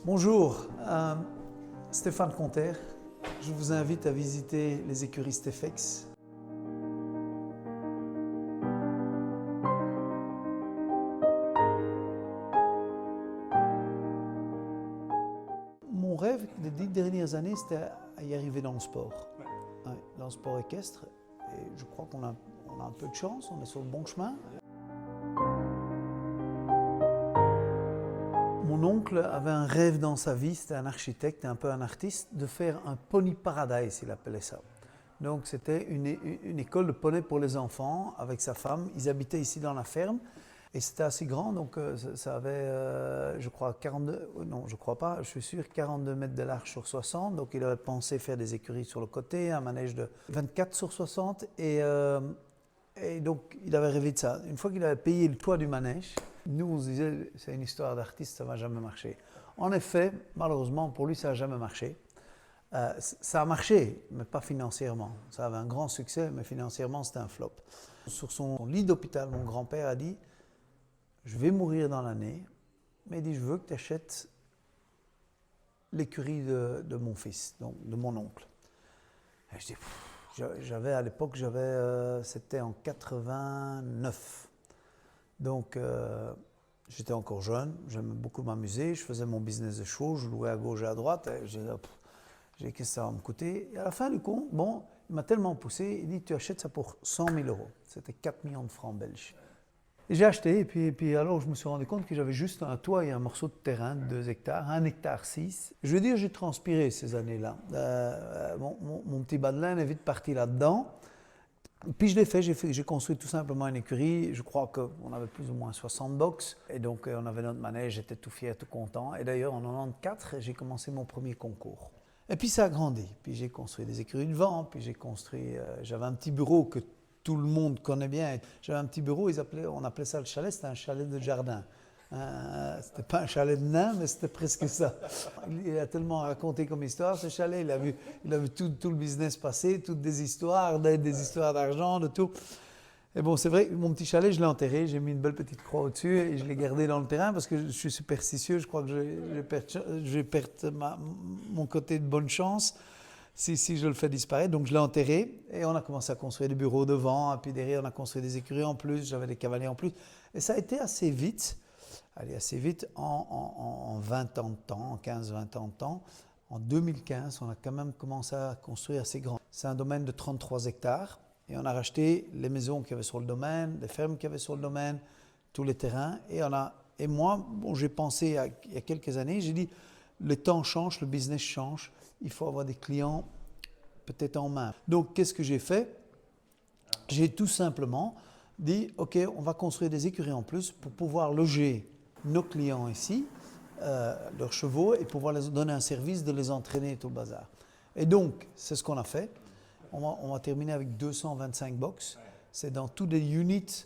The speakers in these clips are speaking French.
Bonjour, Stéphane Conter. Je vous invite à visiter les écuries Stefex. Mon rêve des 10 dernières années, c'était à y arriver dans le sport. Ouais, dans le sport équestre. Et je crois qu'on a un peu de chance, on est sur le bon chemin. Mon oncle avait un rêve dans sa vie, c'était un architecte, un peu un artiste, de faire un pony paradise, il appelait ça. Donc c'était une école de poney pour les enfants avec sa femme. Ils habitaient ici dans la ferme et c'était assez grand, donc ça avait, je crois, 42, non je crois pas, je suis sûr, 42 mètres de large sur 60. Donc il avait pensé faire des écuries sur le côté, un manège de 24 sur 60 et donc il avait rêvé de ça. Une fois qu'il avait payé le toit du manège, nous on se disait c'est une histoire d'artiste, ça ne va jamais marcher. En effet, malheureusement pour lui ça n'a jamais marché. Ça a marché, mais pas financièrement. Ça avait un grand succès, mais financièrement, c'était un flop. Sur son lit d'hôpital, mon grand-père a dit « Je vais mourir dans l'année, mais il dit « Je veux que tu achètes l'écurie de mon fils, donc de mon oncle. » Et je dis j'avais à l'époque, c'était en 89. Donc, j'étais encore jeune, j'aimais beaucoup m'amuser, je faisais mon business de show, je louais à gauche et à droite. Et j'ai dit, qu'est-ce que ça va me coûter? Et à la fin du compte, bon, il m'a tellement poussé, il dit, tu achètes ça pour 100 000 euros. C'était 4 millions de francs belges. Et j'ai acheté, et puis alors je me suis rendu compte que j'avais juste un toit et un morceau de terrain de 2 hectares, 1 hectare 6. Je veux dire, j'ai transpiré ces années-là. Mon petit Madeleine est vite parti là-dedans. Puis je l'ai fait, j'ai construit tout simplement une écurie. Je crois qu'on avait plus ou moins 60 box. Et donc on avait notre manège, j'étais tout fier, tout content. Et d'ailleurs en 94, j'ai commencé mon premier concours. Et puis ça a grandi. Puis j'ai construit des écuries de vent, puis j'avais un petit bureau que tout le monde connaît bien. J'avais un petit bureau, on appelait ça le chalet, c'était un chalet de jardin. C'était pas un chalet de nain, mais c'était presque ça. Il a tellement raconté comme histoire, ce chalet. Il a vu tout le business passer, toutes des histoires d'argent, de tout. Et bon, c'est vrai, mon petit chalet, je l'ai enterré, j'ai mis une belle petite croix au-dessus et je l'ai gardé dans le terrain parce que je suis superstitieux, je crois que je vais perdre mon côté de bonne chance si je le fais disparaître. Donc je l'ai enterré et on a commencé à construire des bureaux devant, et puis derrière on a construit des écuries en plus, j'avais des cavaliers en plus. Et ça a été assez vite, en 20 ans de temps, en 15-20 ans de temps. En 2015, on a quand même commencé à construire assez grand. C'est un domaine de 33 hectares. Et on a racheté les maisons qu'il y avait sur le domaine, les fermes qu'il y avait sur le domaine, tous les terrains. Et moi, bon, j'ai pensé il y a quelques années, j'ai dit, le temps change, le business change, il faut avoir des clients peut-être en main. Donc, qu'est-ce que j'ai fait? J'ai tout simplement dit, OK, on va construire des écuries en plus pour pouvoir loger nos clients ici, leurs chevaux, et pouvoir leur donner un service de les entraîner et tout le bazar. Et donc, c'est ce qu'on a fait. On va terminer avec 225 box. C'est dans tous les units,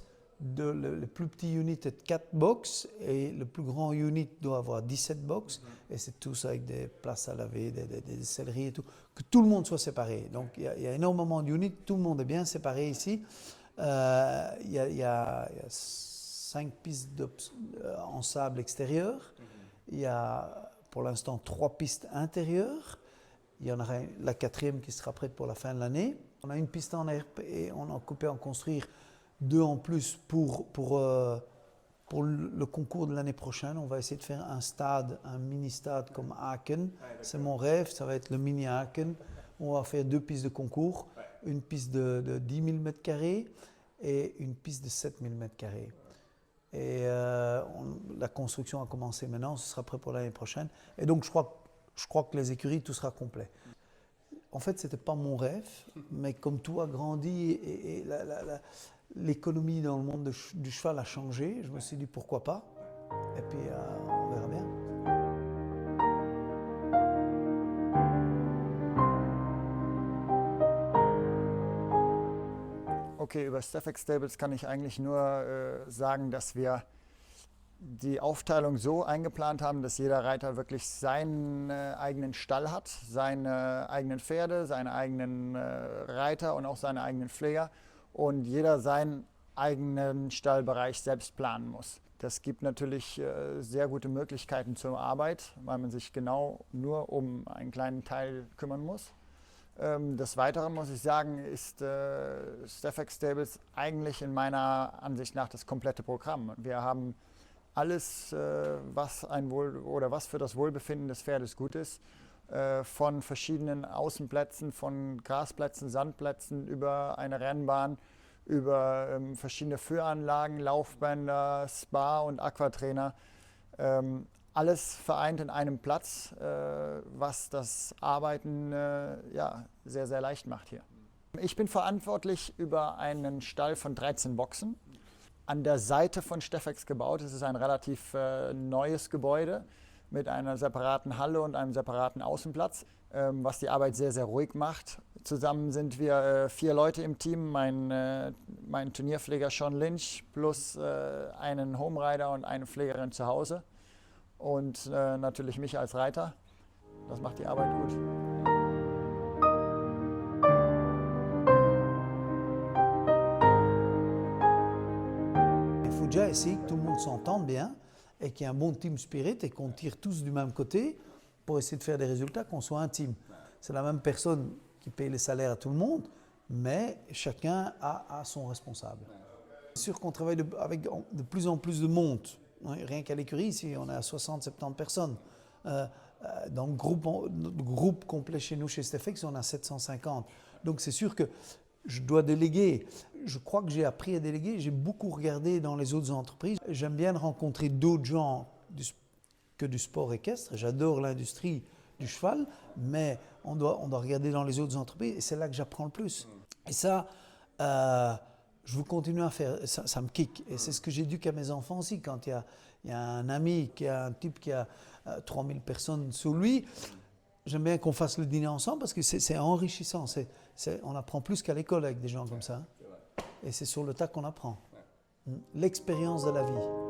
le plus petit unit est de 4 box et le plus grand unit doit avoir 17 box. Et c'est tout ça avec des places à laver, des selleries et tout. Que tout le monde soit séparé. Donc il y a énormément d'units, tout le monde est bien séparé ici. Il y a 5 pistes en sable extérieur. Il y a pour l'instant 3 pistes intérieures. Il y en aura la 4e qui sera prête pour la fin de l'année. On a une piste en herbe et on a occupé en construire 2 en plus pour le concours de l'année prochaine. On va essayer de faire un mini-stade comme Aachen. C'est mon rêve, ça va être le mini Aachen. On va faire 2 pistes de concours, une piste de 10 000 m² et une piste de 7 000 m². Et la construction a commencé maintenant, ce sera prêt pour l'année prochaine. Et donc je crois que les écuries, tout sera complet. En fait, ce n'était pas mon rêve, mais comme tout a grandi et l'économie dans le monde du cheval a changé, je me suis dit pourquoi pas. Et puis on verra bien. Okay, über Stefex Stables kann ich eigentlich nur sagen, dass wir die Aufteilung so eingeplant haben, dass jeder Reiter wirklich seinen eigenen Stall hat, seine eigenen Pferde, seine eigenen Reiter und auch seine eigenen Pfleger und jeder seinen eigenen Stallbereich selbst planen muss. Das gibt natürlich sehr gute Möglichkeiten zur Arbeit, weil man sich genau nur um einen kleinen Teil kümmern muss. Des Weiteren muss ich sagen, ist Stefex Stables eigentlich in meiner Ansicht nach das komplette Programm. Wir haben alles, was für das Wohlbefinden des Pferdes gut ist, von verschiedenen Außenplätzen, von Grasplätzen, Sandplätzen über eine Rennbahn, über verschiedene Führanlagen, Laufbänder, Spa und Aquatrainer. Alles vereint in einem Platz, was das Arbeiten sehr, sehr leicht macht hier. Ich bin verantwortlich über einen Stall von 13 Boxen. An der Seite von Stefex gebaut. Es ist ein relativ neues Gebäude mit einer separaten Halle und einem separaten Außenplatz, was die Arbeit sehr, sehr ruhig macht. Zusammen sind wir 4 Leute im Team, mein Turnierpfleger Sean Lynch plus einen Homerider und eine Pflegerin zu Hause und natürlich mich als Reiter. Das macht die Arbeit gut. Il faut déjà essayer que tout le monde s'entende bien et qu'il y ait un bon team spirit et qu'on tire tous du même côté pour essayer de faire des résultats, qu'on soit un team. C'est la même personne qui paye les salaires à tout le monde, mais chacun a son responsable. C'est sûr qu'on travaille avec de plus en plus de monde. Rien qu'à l'écurie, ici, on est à 60-70 personnes. Dans le groupe complet chez nous, chez Stefex, on a 750. Donc c'est sûr que je dois déléguer. Je crois que j'ai appris à déléguer. J'ai beaucoup regardé dans les autres entreprises. J'aime bien rencontrer d'autres gens que du sport équestre. J'adore l'industrie du cheval, mais on doit regarder dans les autres entreprises et c'est là que j'apprends le plus. Et ça, je veux continuer à faire. Ça me kick. Et c'est ce que j'éduque à mes enfants aussi. Quand il y a un ami, un type qui a 3000 personnes sous lui, j'aime bien qu'on fasse le dîner ensemble parce que c'est enrichissant. On apprend plus qu'à l'école avec des gens comme ça. Et c'est sur le tas qu'on apprend. L'expérience de la vie.